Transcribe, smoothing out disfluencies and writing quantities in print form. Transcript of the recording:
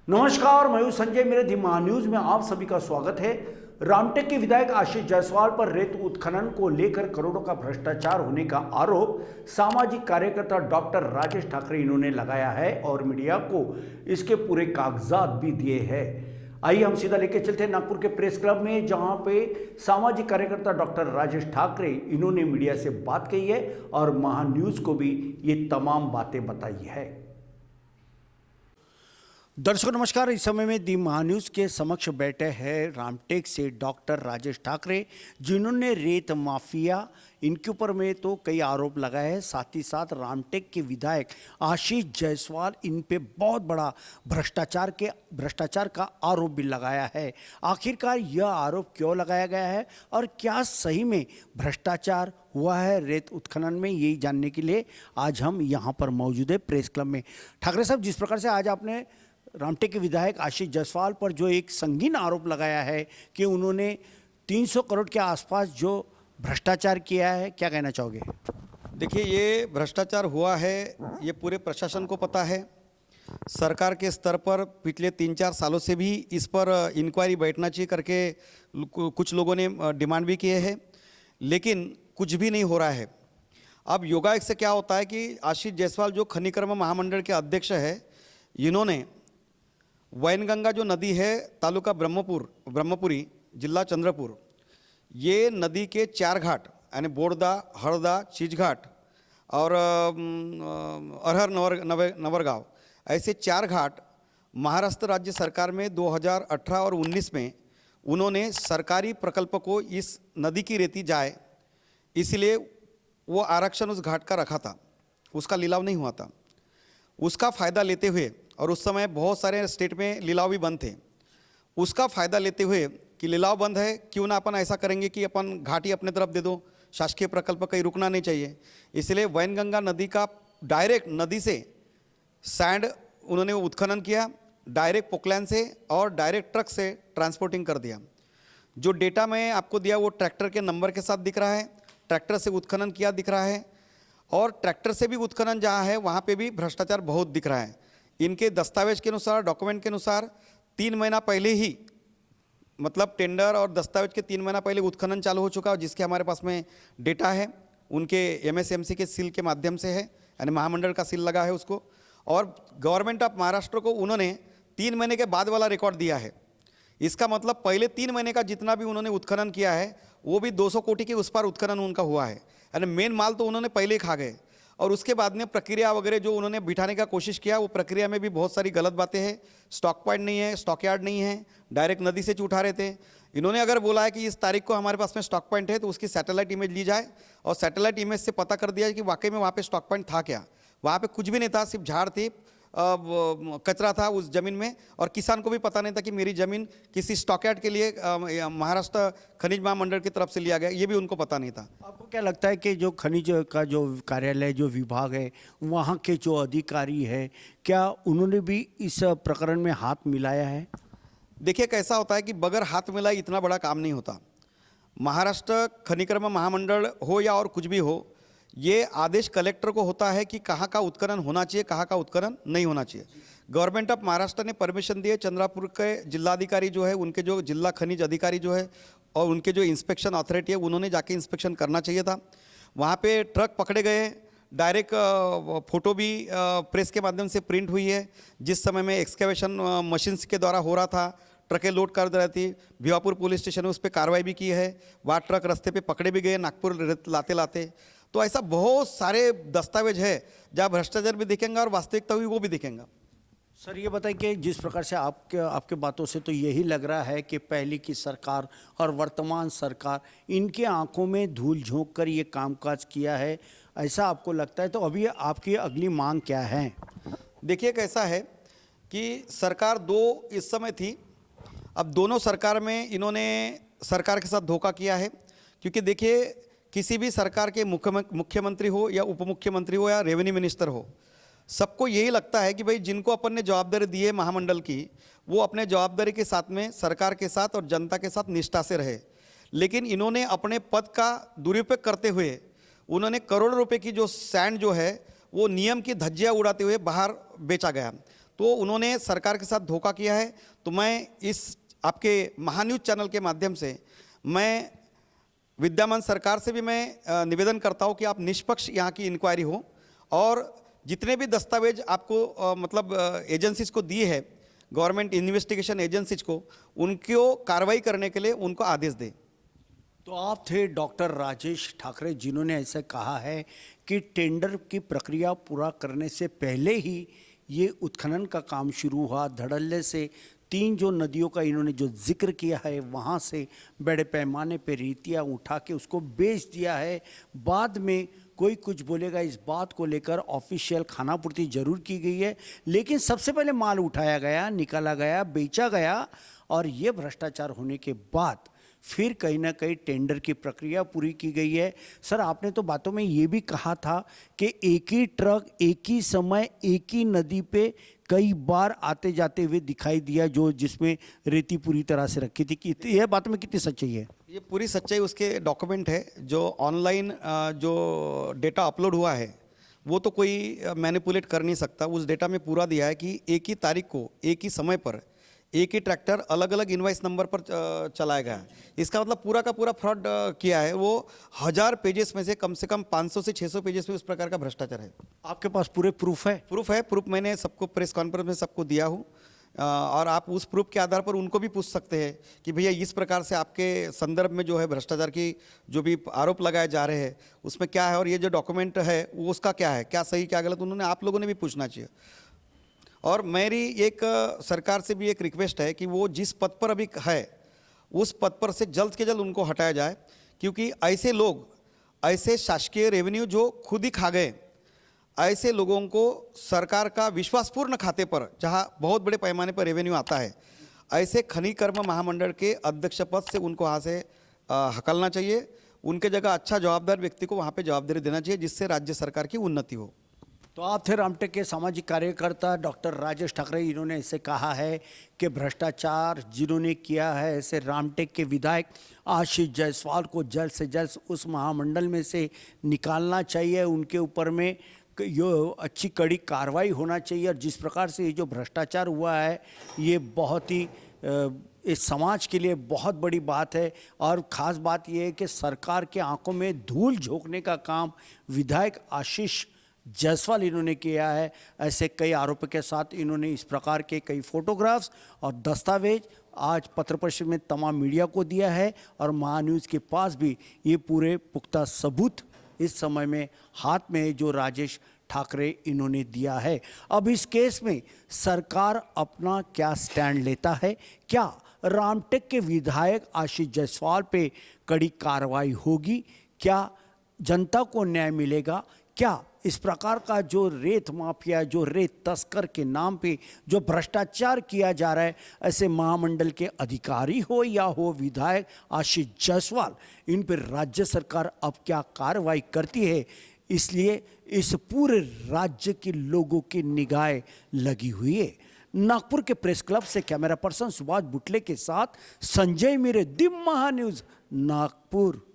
नमस्कार, मैं हूं संजय। मेरे धीमा न्यूज में आप सभी का स्वागत है। रामटेक के विधायक आशीष जायसवाल पर रेत उत्खनन को लेकर करोड़ों का भ्रष्टाचार होने का आरोप सामाजिक कार्यकर्ता डॉक्टर राजेश ठाकरे इन्होंने लगाया है और मीडिया को इसके पूरे कागजात भी दिए हैं। आइए हम सीधा लेके चलते हैं नागपुर के प्रेस क्लब में, जहां पे सामाजिक कार्यकर्ता डॉक्टर राजेश ठाकरे इन्होंने मीडिया से बात कही है और महान्यूज को भी ये तमाम बातें बताई है। दर्शकों नमस्कार, इस समय में दी महान्यूज के समक्ष बैठे हैं रामटेक से डॉक्टर राजेश ठाकरे, जिन्होंने रेत माफिया इनके ऊपर में तो कई आरोप लगाए हैं। साथ ही साथ रामटेक के विधायक आशीष जायसवाल इन पे बहुत बड़ा भ्रष्टाचार का आरोप भी लगाया है। आखिरकार यह आरोप क्यों लगाया गया है और क्या सही में भ्रष्टाचार हुआ है रेत उत्खनन में, यही जानने के लिए आज हम यहाँ पर मौजूद है प्रेस क्लब में। ठाकरे साहब, जिस प्रकार से आज आपने रामटेक के विधायक आशीष जायसवाल पर जो एक संगीन आरोप लगाया है कि उन्होंने 300 करोड़ के आसपास जो भ्रष्टाचार किया है, क्या कहना चाहोगे? देखिए, ये भ्रष्टाचार हुआ है, ये पूरे प्रशासन को पता है। सरकार के स्तर पर पिछले 3-4 सालों से भी इस पर इंक्वायरी बैठना चाहिए करके कुछ लोगों ने डिमांड भी किए हैं, लेकिन कुछ भी नहीं हो रहा है। अब योगायोग से क्या होता है कि आशीष जायसवाल जो खनिकर्म महामंडल के अध्यक्ष है, इन्होंने वैनगंगा जो नदी है, तालुका ब्रह्मपुरी, जिला चंद्रपुर, ये नदी के 4 घाट यानी बोड़दा, हरदा, चीजघाट और अरहर नवरगांव, ऐसे 4 घाट महाराष्ट्र राज्य सरकार में 2018 और 19 में उन्होंने सरकारी प्रकल्प को इस नदी की रेती जाए, इसलिए वो आरक्षण उस घाट का रखा था, उसका लिलाव नहीं हुआ था। उसका फ़ायदा लेते हुए, और उस समय बहुत सारे स्टेट में लिलाव भी बंद थे, उसका फ़ायदा लेते हुए कि लिलाव बंद है, क्यों ना अपन ऐसा करेंगे कि अपन घाटी अपने तरफ दे दो, शासकीय प्रकल्प कहीं रुकना नहीं चाहिए। इसलिए वैनगंगा नदी का डायरेक्ट नदी से सैंड उन्होंने उत्खनन किया, डायरेक्ट पोकलैन से और डायरेक्ट ट्रक से ट्रांसपोर्टिंग कर दिया। जो डेटा मैं आपको दिया वो ट्रैक्टर के नंबर के साथ दिख रहा है, ट्रैक्टर से उत्खनन किया दिख रहा है, और ट्रैक्टर से भी उत्खनन जहाँ है वहाँ पे भी भ्रष्टाचार बहुत दिख रहा है। इनके दस्तावेज के अनुसार, डॉक्यूमेंट के अनुसार 3 महीना पहले ही, मतलब टेंडर और दस्तावेज के 3 महीना पहले उत्खनन चालू हो चुका है, जिसके हमारे पास में डेटा है। उनके MSMC के सील के माध्यम से है, यानी महामंडल का सील लगा है उसको, और गवर्नमेंट ऑफ महाराष्ट्र को उन्होंने 3 महीने के बाद वाला रिकॉर्ड दिया है। इसका मतलब पहले 3 महीने का जितना भी उन्होंने उत्खनन किया है वो भी 200 कोटी के उस पार उत्खनन उनका हुआ है, यानी मेन माल तो उन्होंने पहले ही खा गए। और उसके बाद में प्रक्रिया वगैरह जो उन्होंने बिठाने का कोशिश किया, वो प्रक्रिया में भी बहुत सारी गलत बातें हैं। स्टॉक पॉइंट नहीं है, स्टॉक यार्ड नहीं है, डायरेक्ट नदी से उठा रहे थे। इन्होंने अगर बोला है कि इस तारीख को हमारे पास में स्टॉक पॉइंट है, तो उसकी सैटेलाइट इमेज ली जाए और सैटेलाइट इमेज से पता कर दिया कि वाकई में वहाँ पे स्टॉक पॉइंट था क्या। वहाँ पे कुछ भी नहीं था, सिर्फ झाड़ थी, कचरा था उस ज़मीन में, और किसान को भी पता नहीं था कि मेरी ज़मीन किसी स्टॉकयार्ड के लिए महाराष्ट्र खनिज महामंडल की तरफ से लिया गया, ये भी उनको पता नहीं था। आपको क्या लगता है कि जो खनिज का जो कार्यालय, जो विभाग है, वहाँ के जो अधिकारी है, क्या उन्होंने भी इस प्रकरण में हाथ मिलाया है? देखिए, कैसा होता है कि बगैर हाथ मिलाए इतना बड़ा काम नहीं होता। महाराष्ट्र खनिकर्म महामंडल हो या और कुछ भी हो, ये आदेश कलेक्टर को होता है कि कहाँ का उत्खनन होना चाहिए, कहाँ का उत्खनन नहीं होना चाहिए। गवर्नमेंट ऑफ महाराष्ट्र ने परमिशन दी है, चंद्रपुर के जिलाधिकारी जो है, उनके जो जिला खनिज अधिकारी जो है और उनके जो इंस्पेक्शन अथॉरिटी है, उन्होंने जाके इंस्पेक्शन करना चाहिए था। वहाँ पे ट्रक पकड़े गए, डायरेक्ट फोटो भी प्रेस के माध्यम से प्रिंट हुई है। जिस समय में एक्सकेवेशन मशीन्स के द्वारा हो रहा था, ट्रकें लोड कर रही थी, भिवापुर पुलिस स्टेशन ने उस पर कार्रवाई भी की है, वहाँ ट्रक रास्ते पे पकड़े भी गए नागपुर लाते लाते। तो ऐसा बहुत सारे दस्तावेज है जहाँ भ्रष्टाचार भी दिखेंगे और वास्तविकता भी वो भी दिखेंगे। सर, ये बताइए कि जिस प्रकार से आपके बातों से तो यही लग रहा है कि पहले की सरकार और वर्तमान सरकार, इनके आंखों में धूल झोंक कर ये कामकाज किया है, ऐसा आपको लगता है? तो अभी आपकी अगली मांग क्या है? देखिए, कैसा है कि सरकार 2 इस समय थी, अब दोनों सरकार में इन्होंने सरकार के साथ धोखा किया है। क्योंकि देखिए, किसी भी सरकार के मुख्यमंत्री हो या उप मुख्यमंत्री हो या रेवेन्यू मिनिस्टर हो, सबको यही लगता है कि भाई जिनको अपन ने जवाबदारी दी है महामंडल की, वो अपने जवाबदारी के साथ में सरकार के साथ और जनता के साथ निष्ठा से रहे। लेकिन इन्होंने अपने पद का दुरुपयोग करते हुए उन्होंने करोड़ों रुपए की जो सैंड जो है वो नियम की धज्जियाँ उड़ाते हुए बाहर बेचा गया। तो उन्होंने सरकार के साथ धोखा किया है। तो मैं इस आपके महान्यूज़ चैनल के माध्यम से मैं विद्यमान सरकार से भी मैं निवेदन करता हूँ कि आप निष्पक्ष यहाँ की इंक्वायरी हो और जितने भी दस्तावेज आपको मतलब एजेंसीज को दिए है, गवर्नमेंट इन्वेस्टिगेशन एजेंसीज को, उनको कार्रवाई करने के लिए उनको आदेश दें। तो आप थे डॉक्टर राजेश ठाकरे, जिन्होंने ऐसे कहा है कि टेंडर की प्रक्रिया पूरा करने से पहले ही ये उत्खनन का काम शुरू हुआ। धड़ल्ले से 3 जो नदियों का इन्होंने जो जिक्र किया है, वहाँ से बड़े पैमाने पे रेतियाँ उठा के उसको बेच दिया है। बाद में कोई कुछ बोलेगा, इस बात को लेकर ऑफिशियल खानापूर्ति जरूर की गई है, लेकिन सबसे पहले माल उठाया गया, निकाला गया, बेचा गया और ये भ्रष्टाचार होने के बाद फिर कहीं ना कहीं टेंडर की प्रक्रिया पूरी की गई है। सर, आपने तो बातों में ये भी कहा था कि एक ही ट्रक एक ही समय एक ही नदी पे कई बार आते जाते हुए दिखाई दिया, जो जिसमें रेती पूरी तरह से रखी थी। कि यह बात में कितनी सच्चाई है? ये पूरी सच्चाई उसके डॉक्यूमेंट है। जो ऑनलाइन जो डेटा अपलोड हुआ है वो तो कोई मैनिपुलेट कर नहीं सकता। उस डेटा में पूरा दिया है कि एक ही तारीख को एक ही समय पर एक ही ट्रैक्टर अलग अलग इनवाइस नंबर पर चलाया गया है। इसका मतलब पूरा का पूरा फ्रॉड किया है। वो 1000 पेजेस में से कम 500 से 600 पेजेस में उस प्रकार का भ्रष्टाचार है। आपके पास पूरे प्रूफ है? प्रूफ है। प्रूफ मैंने सबको प्रेस कॉन्फ्रेंस में सबको दिया हूँ और आप उस प्रूफ के आधार पर उनको भी पूछ सकते हैं कि भैया इस प्रकार से आपके संदर्भ में जो है भ्रष्टाचार की जो भी आरोप लगाए जा रहे हैं उसमें क्या है और ये जो डॉक्यूमेंट है वो उसका क्या है, क्या सही क्या गलत, उन्होंने आप लोगों ने भी पूछना चाहिए। और मेरी एक सरकार से भी एक रिक्वेस्ट है कि वो जिस पद पर अभी है उस पद पर से जल्द के जल्द उनको हटाया जाए, क्योंकि ऐसे लोग, ऐसे शासकीय रेवेन्यू जो खुद ही खा गए, ऐसे लोगों को सरकार का विश्वासपूर्ण खाते पर जहां बहुत बड़े पैमाने पर रेवेन्यू आता है, ऐसे खनिकर्म महामंडल के अध्यक्ष पद से उनको वहाँ से हकलना चाहिए। उनके जगह अच्छा जवाबदार व्यक्ति को वहाँ पे जवाबदारी देना चाहिए, जिससे राज्य सरकार की उन्नति हो। तो आप थे रामटेक के सामाजिक कार्यकर्ता डॉक्टर राजेश ठाकरे। इन्होंने ऐसे कहा है कि भ्रष्टाचार जिन्होंने किया है, ऐसे रामटेक के विधायक आशीष जायसवाल को जल्द से जल्द उस महामंडल में से निकालना चाहिए। उनके ऊपर में यो अच्छी कड़ी कार्रवाई होना चाहिए। और जिस प्रकार से ये जो भ्रष्टाचार हुआ है, ये बहुत ही इस समाज के लिए बहुत बड़ी बात है। और ख़ास बात यह है कि सरकार के आंखों में धूल झोंकने का काम विधायक आशीष जायसवाल इन्होंने किया है। ऐसे कई आरोपों के साथ इन्होंने इस प्रकार के कई फोटोग्राफ्स और दस्तावेज आज पत्र परिषद में तमाम मीडिया को दिया है और महान्यूज़ के पास भी ये पूरे पुख्ता सबूत इस समय में हाथ में जो राजेश ठाकरे इन्होंने दिया है। अब इस केस में सरकार अपना क्या स्टैंड लेता है? क्या रामटेक के विधायक आशीष जायसवाल पे कड़ी कार्रवाई होगी? क्या जनता को न्याय मिलेगा? क्या इस प्रकार का जो रेत माफिया, जो रेत तस्कर के नाम पे जो भ्रष्टाचार किया जा रहा है, ऐसे महामंडल के अधिकारी हो या हो विधायक आशीष जायसवाल, इन पर राज्य सरकार अब क्या कार्रवाई करती है? इसलिए इस पूरे राज्य के लोगों की निगाहें लगी हुई है। नागपुर के प्रेस क्लब से कैमरा पर्सन सुभाष बुटले के साथ संजय मीरे, दिव्य महान्यूज़, नागपुर।